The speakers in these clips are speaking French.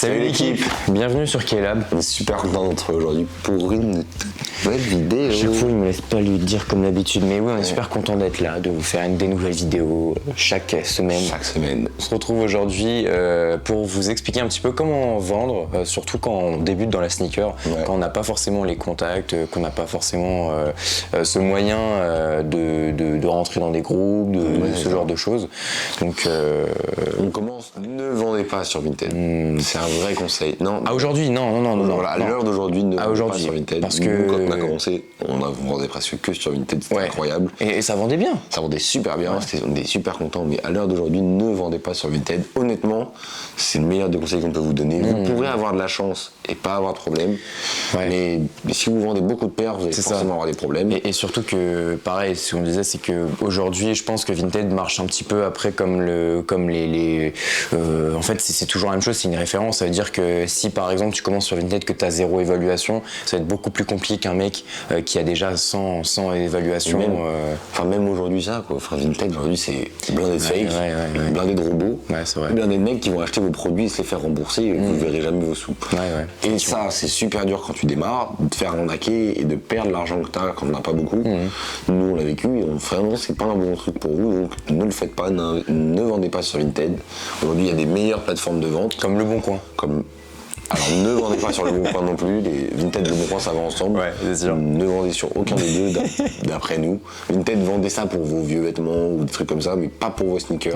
Salut l'équipe, bienvenue sur K-Lab. On est super content d'être aujourd'hui pour une nouvelle vidéo. Chaque fois, il me laisse pas lui dire comme d'habitude, mais oui, on est super content d'être là, de vous faire des nouvelles vidéos chaque semaine. On se retrouve aujourd'hui pour vous expliquer un petit peu comment vendre, surtout quand on débute dans la sneaker, quand on n'a pas forcément les contacts, qu'on n'a pas forcément ce moyen de rentrer dans des groupes, ce genre de choses. Donc, on commence, ne vendez pas sur Vinted. C'est un vrai conseil. Non. Aujourd'hui, non. Voilà, à l'heure d'aujourd'hui, ne vendez pas sur Vinted. Parce que nous, quand on a commencé, on vendait presque que sur Vinted, c'était incroyable. Et ça vendait bien. Ça vendait super bien, on était super contents, mais à l'heure d'aujourd'hui, ne vendez pas sur Vinted. Honnêtement, c'est le meilleur des conseils qu'on peut vous donner. Vous pourrez avoir de la chance et pas avoir de problème, mais si vous vendez beaucoup de paires, vous allez forcément avoir des problèmes. Et surtout que, pareil, ce qu'on disait, c'est qu'aujourd'hui, je pense que Vinted marche un petit peu après comme les en fait, c'est toujours la même chose, c'est une référence. Ça veut dire que si par exemple tu commences sur Vinted que tu as 0 évaluation, ça va être beaucoup plus compliqué qu'un mec qui a déjà 100 évaluations. Même aujourd'hui, ça, quoi. Enfin, Vinted, aujourd'hui, c'est blindé de fake, blindé de robots, blindé de mecs qui vont acheter vos produits et se les faire rembourser et vous ne verrez jamais vos sous. Et ça, c'est super dur quand tu démarres, de te faire arnaquer et de perdre l'argent que tu as quand on n'a pas beaucoup. Nous, on l'a vécu et vraiment, c'est pas un bon truc pour vous, donc ne le faites pas, ne vendez pas sur Vinted. Aujourd'hui, il y a des meilleures plateformes de vente. Comme Le Bon Coin. Alors ne vendez pas sur Le Bon Coin non plus, les Vinted et Le Bon Coin ça va ensemble. C'est sûr. Ne vendez sur aucun des deux d'après nous. Vinted, vendez ça pour vos vieux vêtements ou des trucs comme ça, mais pas pour vos sneakers.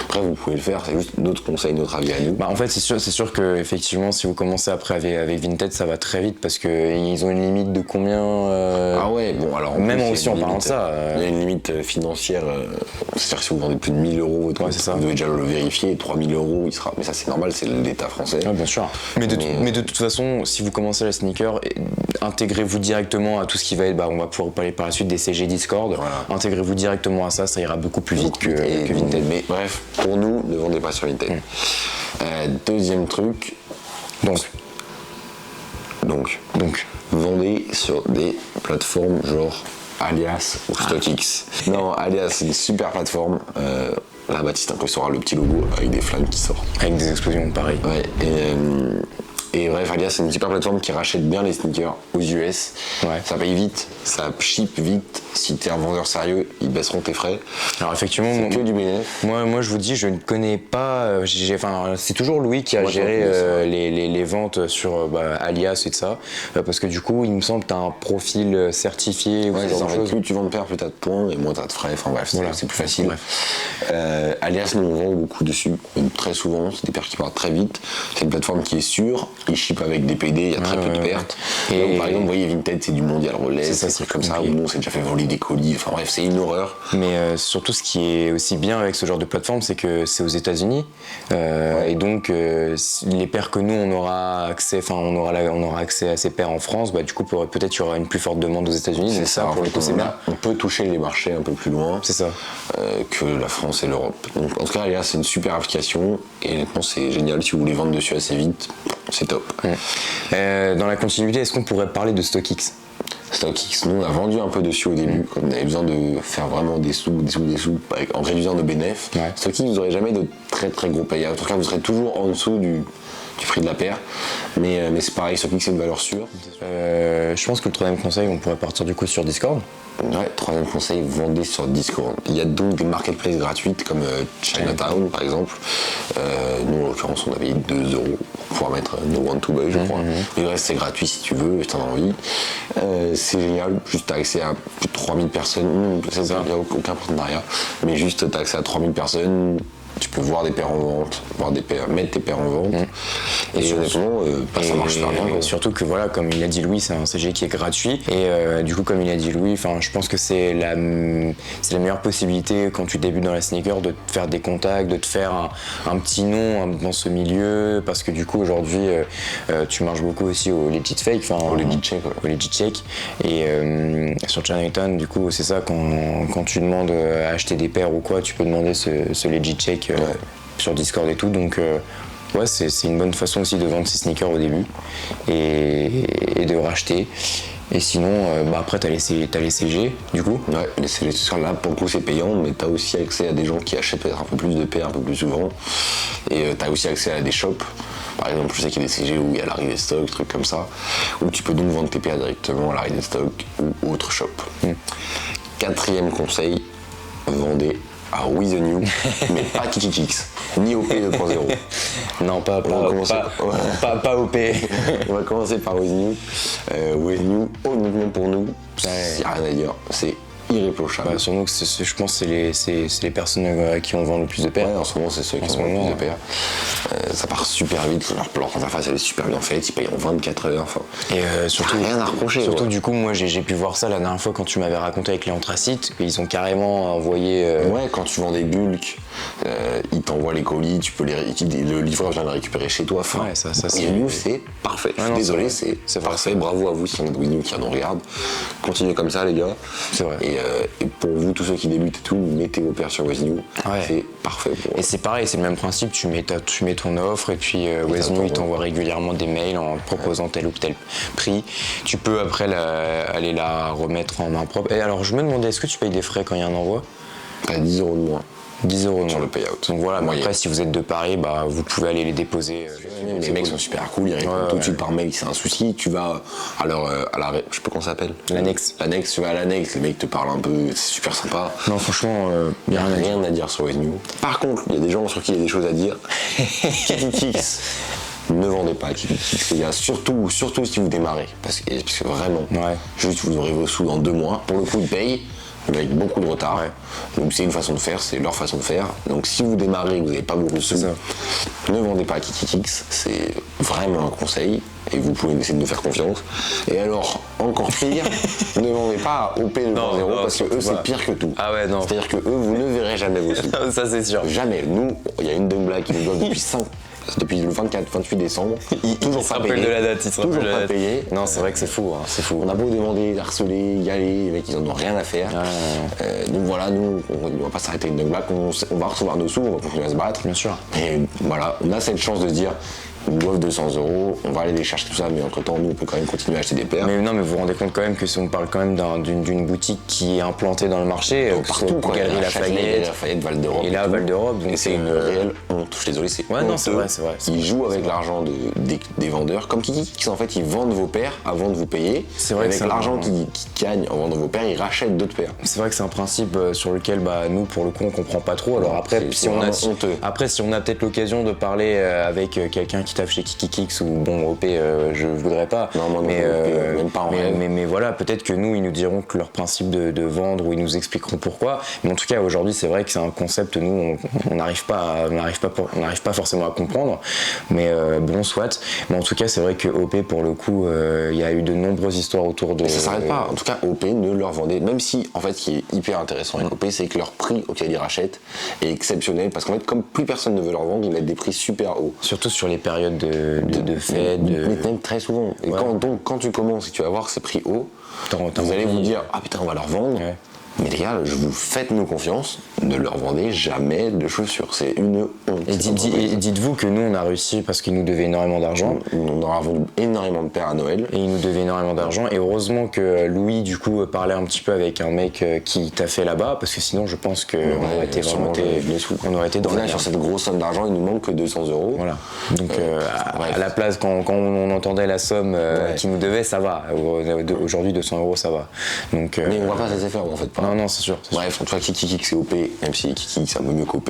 Après vous pouvez le faire, c'est juste notre conseil, notre avis à nous. En fait c'est sûr que effectivement si vous commencez après avec Vinted ça va très vite parce qu'ils ont une limite de combien alors même aussi en parlant de ça. Il y a une limite financière, c'est-à-dire que si vous vendez plus de 1000 euros, vous devez déjà le vérifier, 3000 euros il sera. Mais ça c'est normal, c'est l'État français. Bien sûr. Mais de toute façon, si vous commencez la sneaker, intégrez-vous directement à tout ce qui va être, on va pouvoir parler par la suite des CG Discord, intégrez-vous directement à ça, ça ira beaucoup plus vite que Vinted. Mais bref, pour nous, ne vendez pas sur Vinted. Deuxième truc, donc, vendez sur des plateformes genre Alias ou StockX. Non, Alias c'est une super plateforme. Là, Baptiste impressionnera le petit logo avec des flammes qui sortent. Avec des explosions, pareil. Et bref, Alias, c'est une super plateforme qui rachète bien les sneakers aux US. Ça paye vite, ça ship vite. Si t'es un vendeur sérieux, ils baisseront tes frais. Alors effectivement, c'est que du bénéfice. Moi, je vous dis, je ne connais pas. C'est toujours Louis qui a géré les ventes sur Alias et de ça, parce que du coup, il me semble que t'as un profil certifié ou ce genre de choses. Plus tu vends de paires, plus t'as de points et moins t'as de frais. Enfin bref, c'est plus facile. Alias, nous on vend beaucoup dessus, très souvent. C'est des paires qui partent très vite. C'est une plateforme qui est sûre. Ils ship avec des PD, il y a très peu de pertes. Donc, par exemple, vous voyez, Vinted, c'est du mondial relais, c'est comme ça, ou nous, on s'est déjà fait voler des colis, enfin bref, c'est une horreur. Mais surtout, ce qui est aussi bien avec ce genre de plateforme, c'est que c'est aux États-Unis. Et donc, les paires que nous, on aura accès à ces paires en France, du coup, peut-être il y aura une plus forte demande aux États-Unis. C'est ça, pour le coup, c'est bien. On peut toucher les marchés un peu plus loin que la France et l'Europe. Donc, en tout cas, là, c'est une super application, et honnêtement, c'est génial si vous voulez vendre dessus assez vite. C'est top. Dans la continuité, est-ce qu'on pourrait parler de StockX ? StockX, nous on a vendu un peu dessus au début, quand on avait besoin de faire vraiment des sous, en réduisant nos bénéfices. StockX, vous n'aurez jamais de très très gros payouts. En tout cas, vous serez toujours en dessous du prix de la paire. Mais c'est pareil, StockX c'est une valeur sûre. Je pense que le troisième conseil, on pourrait partir du coup sur Discord. Troisième conseil, vendez sur Discord. Il y a donc des marketplaces gratuites comme Chinatown par exemple. Nous en l'occurrence on avait 2 € pour pouvoir mettre No One to Buy je crois. Mais le reste c'est gratuit si tu veux, si t'en as envie. C'est génial, juste t'as accès à plus de 3000 personnes, il n'y a aucun partenariat, mais juste t'as accès à 3000 personnes. Tu peux voir des paires en vente, mettre tes paires en vente. Et honnêtement, ça marche super bien. Surtout que comme il a dit Louis, c'est un CG qui est gratuit. Et du coup, comme il a dit Louis, je pense que c'est la meilleure possibilité quand tu débutes dans la sneaker de te faire des contacts, de te faire un petit nom dans ce milieu. Parce que du coup, aujourd'hui, tu marches beaucoup aussi au legit fake, au legit check. Et sur Chinatown, du coup, c'est ça, quand tu demandes à acheter des paires ou quoi, tu peux demander ce legit check sur Discord et tout, donc c'est une bonne façon aussi de vendre ses sneakers au début et de racheter. Et sinon, après, t'as les CG, du coup. Ouais, les CG, là, pour le coup, c'est payant, mais t'as aussi accès à des gens qui achètent peut-être un peu plus de paires, un peu plus souvent. Et t'as aussi accès à des shops. Par exemple, je sais qu'il y a des CG où il y a l'arrivée stock, trucs comme ça, où tu peux donc vendre tes paires directement à l'arrivée stock ou autre shop. 4e conseil, vendez à With The New, mais pas KikiKix, ni OP 2.0. Non, pas OP. On va commencer par With New. With New, honnêtement pour nous, il n'y a rien à dire, c'est irréprochable. Sur nous, je pense que c'est les personnes qui en vendent le plus de paires. Ouais, en ce moment, c'est ceux qui en vendent le plus de paires. Ça part super vite, leur interface elle est super bien faite, ils payent en 24 heures. Et surtout, rien à reprocher. Surtout, du coup, moi j'ai pu voir ça la dernière fois quand tu m'avais raconté avec les anthracites, ils ont carrément envoyé. Ouais, quand tu vends des bulk, ils t'envoient les colis, le livreur vient les récupérer chez toi. Ouais, ça et nous, c'est parfait. Je suis désolé, c'est parfait. Bravo à vous si on est With New qui nous regarde. Continuez comme ça, les gars. C'est vrai. Et pour vous, tous ceux qui débutent et tout, mettez vos paires sur With New. Ouais. C'est parfait pour eux. Et c'est pareil, c'est le même principe, tu mets ton offre et puis With New, il t'envoie régulièrement des mails en proposant tel ou tel prix. Tu peux après aller la remettre en main propre. Et alors je me demandais, est-ce que tu payes des frais quand il y a un envoi? T'as 10 € de moins. 10 € sur le payout. Donc voilà, mais après si vous êtes de Paris, vous pouvez aller les déposer. Les mecs sont super cool, ils répondent tout de suite par mail, c'est un souci. Tu vas à je sais pas comment ça s'appelle. L'annexe. Tu vas à l'annexe, les mecs te parlent un peu, c'est super sympa. Non, franchement, il n'y a rien à dire sur With New. Par contre, il y a des gens sur qui il y a des choses à dire. KikiKix. Ne vendez pas à KikiKix, les gars, surtout si vous démarrez. Parce que vraiment, juste vous aurez vos sous dans 2 mois. Pour le coup, ils payent, mais avec beaucoup de retard. Donc c'est une façon de faire, c'est leur façon de faire. Donc si vous démarrez et que vous n'avez pas beaucoup de sous, ne vendez pas à KikiKix, c'est vraiment un conseil. Et vous pouvez essayer de nous faire confiance. Et alors, encore pire, ne vendez pas à OP 2.0 parce que eux, c'est pire que tout. Ah ouais, non. C'est-à-dire que eux, vous ne verrez jamais vos sous. Ça, c'est sûr. Jamais. Nous, il y a une Dumb Black qui nous doit depuis le 28 décembre. Toujours pas payé. De la date, toujours pas payé. Non, c'est vrai que c'est fou. C'est fou. On a beau demander, harceler, y aller, les mecs, ils en ont rien à faire. Donc voilà, nous, on va pas s'arrêter une Dumb Black. On va recevoir nos sous, on va continuer à se battre. Bien sûr. Et voilà, on a cette chance de se dire. Ils nous doivent 200 €, on va aller les chercher tout ça, mais entre temps, nous, on peut quand même continuer à acheter des paires. Mais non, mais vous vous rendez compte quand même que si on parle quand même d'une boutique qui est implantée dans le marché, partout, quoi. Galerie Lafayette, Val d'Europe. Et là, Val d'Europe. Et c'est une réelle honte, je suis désolé, c'est ouais, non, c'est vrai. Ils jouent avec l'argent des vendeurs, comme KikiKix, en fait, ils vendent vos paires avant de vous payer. C'est vrai. Avec l'argent qu'ils gagnent en vendant vos paires, ils rachètent d'autres paires. C'est vrai que c'est un principe sur lequel, nous, pour le coup, on comprend pas trop. Alors après, si on a peut-être l'occasion de parler avec quelqu'un qui tape chez KikiKix ou OP, je voudrais pas. Non, moi, même pas en rêve. Mais voilà, peut-être que nous, ils nous diront que leur principe de vendre ou ils nous expliqueront pourquoi. Mais en tout cas, aujourd'hui, c'est vrai que c'est un concept, nous, on n'arrive pas forcément à comprendre. Mais bon, soit. Mais en tout cas, c'est vrai que OP, pour le coup, il y a eu de nombreuses histoires autour de. Et ça s'arrête pas. En tout cas, OP ne leur vendait. Même si, en fait, ce qui est hyper intéressant avec OP, c'est que leur prix auquel ils rachètent est exceptionnel. Parce qu'en fait, comme plus personne ne veut leur vendre, ils mettent des prix super hauts. Surtout sur les périodes de fêtes. Mais même très souvent. Et quand tu commences et que tu vas voir ces prix hauts, vous allez vous dire ah putain, on va leur vendre. Ouais. Mais les gars, faites-nous confiance, ne leur vendez jamais de chaussures, c'est une honte. Et dites-vous que nous, on a réussi parce qu'ils nous devaient énormément d'argent. On aura vendu énormément de paires à Noël. Et ils nous devaient énormément d'argent. Et heureusement que Louis, du coup, parlait un petit peu avec un mec qui t'a fait là-bas, parce que sinon, je pense qu'on aurait été vraiment on aurait été dans sur cette grosse somme d'argent, il nous manque que 200 €. Voilà. Donc, à la place, quand on entendait la somme qu'il nous devait, ça va. Aujourd'hui, 200 € ça va. Donc, mais on va pas se laisser faire, en fait. Non, c'est sûr. Bref, en tout cas, KikiKix et OP, même si KikiKix c'est un peu mieux qu'OP,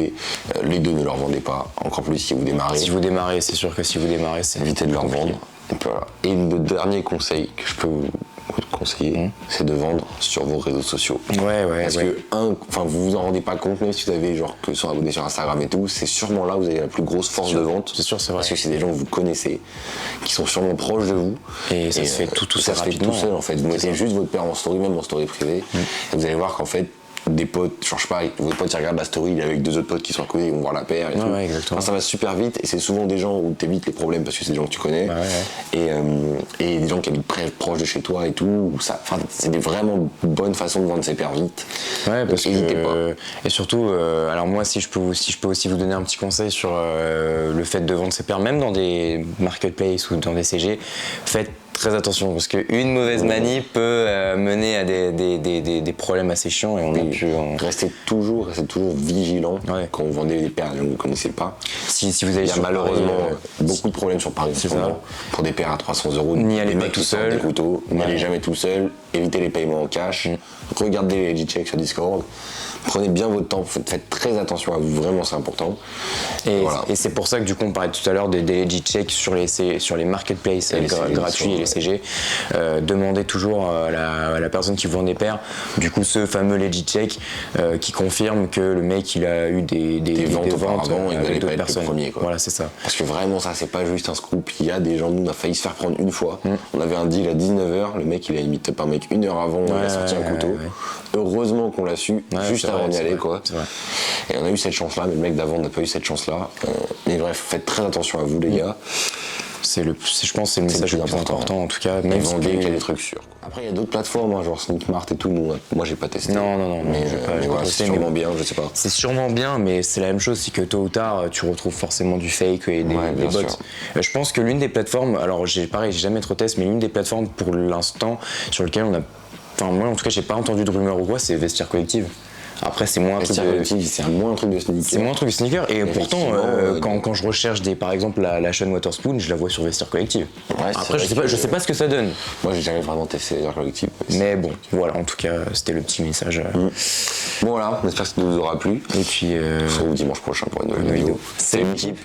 les deux ne leur vendez pas. Encore plus si vous démarrez. Si vous démarrez, c'est sûr que si vous démarrez, c'est évitez de leur vendre. Et, voilà. Et le dernier conseil que je peux vous conseiller, c'est de vendre sur vos réseaux sociaux. Parce que vous vous en rendez pas compte, même si vous avez que sont abonnés sur Instagram et tout, c'est sûrement là où vous avez la plus grosse force de vente. C'est sûr, c'est vrai. Parce que c'est des gens que vous connaissez, qui sont sûrement proches de vous. Et ça se fait tout ça rapidement. Se fait tout seul en fait. Vous mettez juste votre paire en story, même en story privée, et vous allez voir qu'en fait, des potes, je sais pas, votre pote qui regarde la story, il est avec 2 autres potes qui sont à côté, ils vont voir la paire et tout. Exactement. Ça va super vite et c'est souvent des gens où t'évites les problèmes parce que c'est des gens que tu connais et des gens qui habitent proche de chez toi et tout. C'est des vraiment bonnes façons de vendre ses paires vite. Ouais, parce n'hésitez pas. Et surtout, alors moi, si je peux aussi vous donner un petit conseil sur le fait de vendre ses paires, même dans des marketplaces ou dans des CG, faites très attention parce qu'une mauvaise manie peut mener à des problèmes assez chiants et on a pu. Restez toujours vigilant quand vous vendez des paires que vous ne connaissez pas. Si vous avez il y a malheureusement beaucoup de problèmes sur Paris pour des paires à 300 €. N'y allez pas tout seul. Des couteaux, n'y allez jamais tout seul. Évitez les paiements en cash. Regardez les legit checks sur Discord. Prenez bien votre temps, faites très attention à vous, vraiment c'est important. Et c'est pour ça que du coup on parlait tout à l'heure des legit checks sur les marketplaces gratuits et les CG. Demandez toujours à la personne qui vous vend des paires, du coup ce fameux legit check qui confirme que le mec il a eu des ventes avec d'autres personnes. Voilà, c'est ça. Parce que vraiment ça c'est pas juste un scoop, il y a des gens, nous on a failli se faire prendre une fois. On avait un deal à 19h, le mec il a imité par un mec 1 heure avant, il a sorti un couteau. Heureusement qu'on l'a su, juste avant d'y aller quoi. Et on a eu cette chance là, mais le mec d'avant n'a pas eu cette chance là. Mais bref, faites très attention à vous les gars. Je pense que c'est le message le plus important en tout cas. Même vendez qu'il y a des trucs sûrs. Après il y a d'autres plateformes, genre Sneakmart et tout, moi j'ai pas testé. Non, mais voilà, c'est sûrement bien, je sais pas. C'est sûrement bien, mais c'est la même chose, c'est que tôt ou tard tu retrouves forcément du fake et des bots. Je pense que l'une des plateformes, alors j'ai jamais trop testé, mais l'une des plateformes pour l'instant sur lequel on a. Enfin, moi en tout cas, j'ai pas entendu de rumeurs ou quoi, c'est Vestiaire Collective. Après, c'est moins un truc de sneaker. C'est moins un truc de sneaker. Et pourtant, quand je recherche par exemple la chaîne Waterspoon, je la vois sur Vestiaire Collective. Après, je sais pas ce que ça donne. Moi, j'ai jamais vraiment testé Vestiaire Collective. Mais bon, voilà, en tout cas, c'était le petit message. Bon, voilà, on espère que ça nous aura plu. Et puis, on se retrouve dimanche prochain pour une nouvelle vidéo. Salut l'équipe.